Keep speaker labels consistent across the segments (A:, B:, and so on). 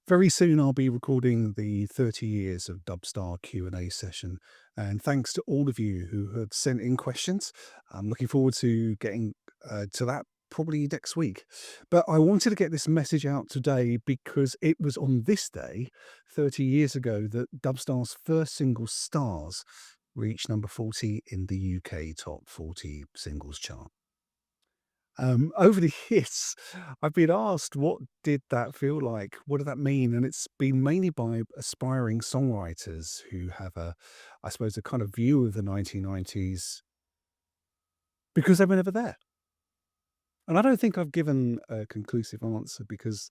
A: Very soon, I'll be recording the 30 years of Dubstar Q&A session. And thanks to all of you who have sent in questions. I'm looking forward to getting to that probably next week. But I wanted to get this message out today because it was on this day, 30 years ago, that Dubstar's first single, Stars, reached number 40 in the UK Top 40 Singles chart. Over the years, I've been asked, what did that feel like? What did that mean? And it's been mainly by aspiring songwriters who have I suppose, a kind of view of the 1990s because they were never there. And I don't think I've given a conclusive answer because,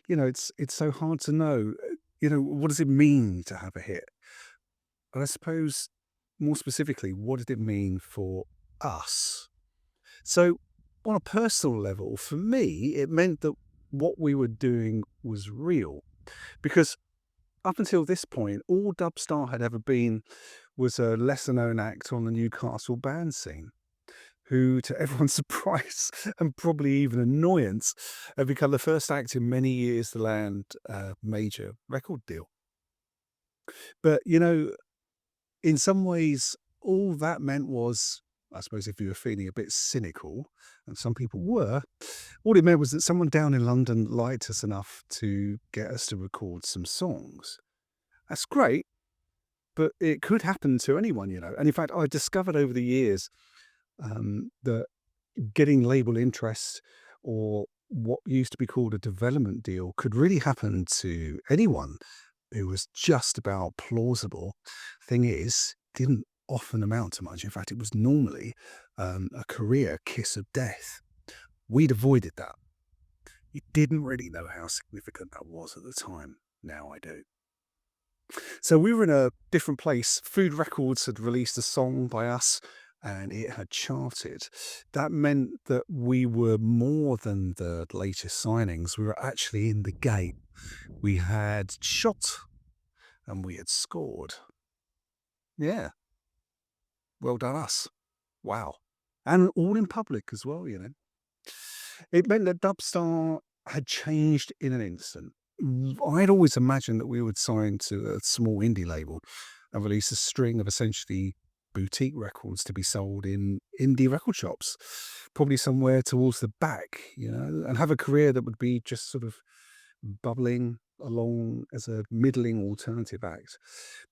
A: it's so hard to know, what does it mean to have a hit? And I suppose more specifically, what did it mean for us? So, on a personal level, for me, it meant that what we were doing was real. Because up until this point, all Dubstar had ever been was a lesser known act on the Newcastle band scene, who, to everyone's surprise and probably even annoyance, had become the first act in many years to land a major record deal. But, in some ways, all that meant was, I suppose, if you were feeling a bit cynical, and some people were, all it meant was that someone down in London liked us enough to get us to record some songs. That's great, but it could happen to anyone. And in fact, I discovered over the years that getting label interest or what used to be called a development deal could really happen to anyone who was just about plausible. Thing is, didn't often amount to much. In fact, it was normally a career kiss of death. We'd avoided that. You didn't really know how significant that was at the time. Now I do. So we were in a different place. Food Records had released a song by us and it had charted. That meant that we were more than the latest signings. We were actually in the game. We had shot and we had scored. Yeah. Well done us. Wow. And all in public as well. It meant that Dubstar had changed in an instant. I'd always imagined that we would sign to a small indie label and release a string of essentially boutique records to be sold in indie record shops, probably somewhere towards the back, and have a career that would be just sort of bubbling along as a middling alternative act.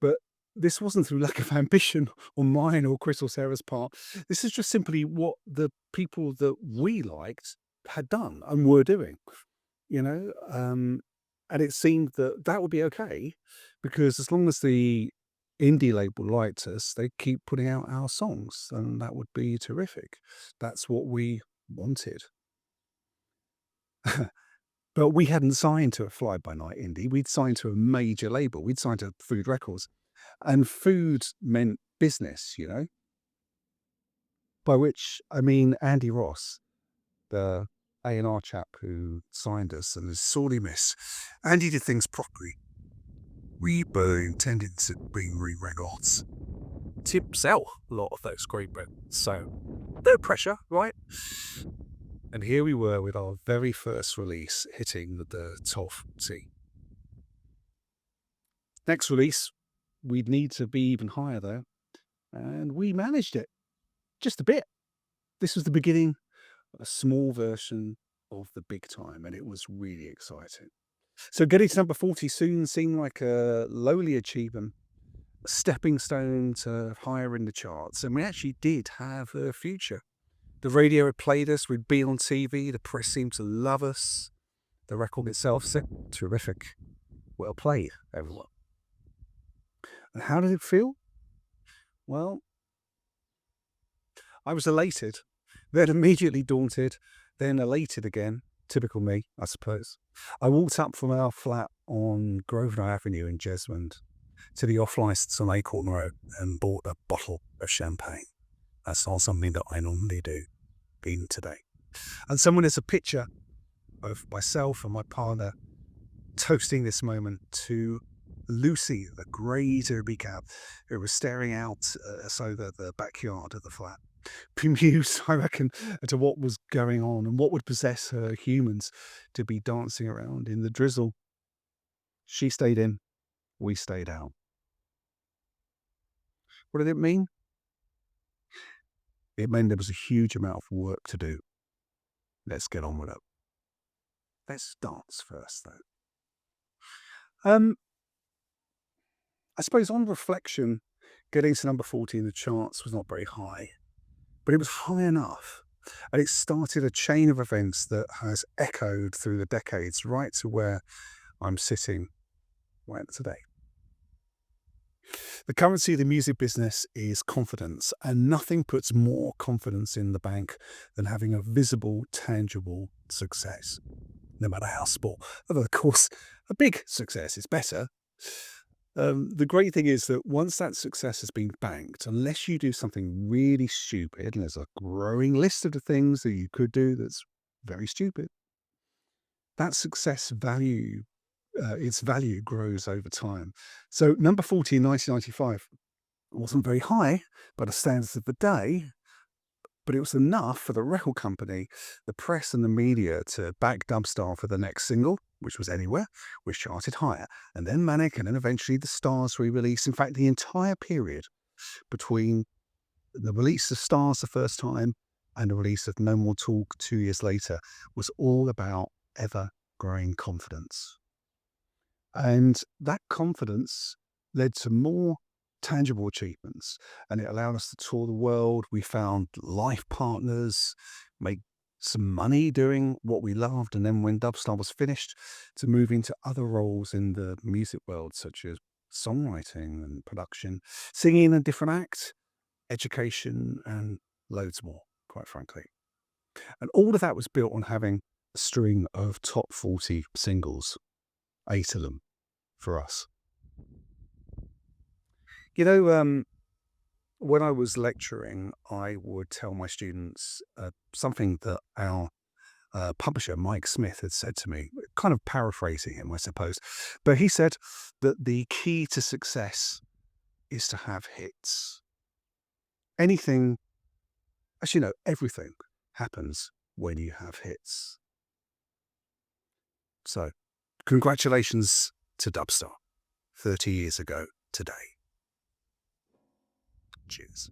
A: But this wasn't through lack of ambition on mine or Chris or Sarah's part. This is just simply what the people that we liked had done and were doing, you know? And it seemed that that would be okay because as long as the indie label liked us, they'd keep putting out our songs and that would be terrific. That's what we wanted. But we hadn't signed to a fly-by-night indie. We'd signed to a major label. We'd signed to Food Records. And food meant business. By which I mean Andy Ross, the A&R chap who signed us and is sorely missed. Andy did things properly. We were intending to bring records to sell a lot of those great records. So no pressure, right? And here we were with our very first release hitting the top 40. Next release, we'd need to be even higher though. And we managed it. Just a bit. This was the beginning of a small version of the big time, and it was really exciting. So getting to number 40 soon seemed like a lowly achievement, a stepping stone to higher in the charts, and we actually did have a future. The radio had played us, we'd been on TV, the press seemed to love us. The record itself said, terrific. Well played, everyone. And how did it feel? Well, I was elated, then immediately daunted, then elated again. Typical me, I suppose. I walked up from our flat on Grosvenor Avenue in Jesmond to the off-licence on Acorn Road and bought a bottle of champagne. That's not something that I normally do, even today. And someone has a picture of myself and my partner toasting this moment to Lucy, the grey derby cab, who was staring out so the backyard of the flat. Bemused, I reckon, to what was going on and what would possess her humans to be dancing around in the drizzle. She stayed in, we stayed out. What did it mean? It meant there was a huge amount of work to do. Let's get on with it. Let's dance first, though. I suppose on reflection, getting to number 40 in the charts was not very high, but it was high enough. And it started a chain of events that has echoed through the decades right to where I'm sitting right today. The currency of the music business is confidence, and nothing puts more confidence in the bank than having a visible, tangible success, no matter how small. Although, of course, a big success is better. The great thing is that once that success has been banked, unless you do something really stupid, and there's a growing list of the things that you could do that's very stupid, that success value, its value grows over time. So number 40 in 1995 wasn't very high by the standards of the day, but it was enough for the record company, the press and the media to back Dubstar for the next single, which was Anywhere, which charted higher, and then Manic, and then eventually the Stars re-release. In fact, the entire period between the release of Stars the first time and the release of No More Talk 2 years later was all about ever-growing confidence. And that confidence led to more tangible achievements, and it allowed us to tour the world. We found life partners, make some money doing what we loved, and then when Dubstar was finished, to move into other roles in the music world, such as songwriting and production, singing in a different act, education, and loads more, quite frankly. And all of that was built on having a string of top 40 singles, 8 of them for us. You know, when I was lecturing, I would tell my students something that our publisher, Mike Smith, had said to me, kind of paraphrasing him, I suppose. But he said that the key to success is to have hits. Anything, as you know, everything happens when you have hits. So, congratulations to Dubstar, 30 years ago today. Cheers.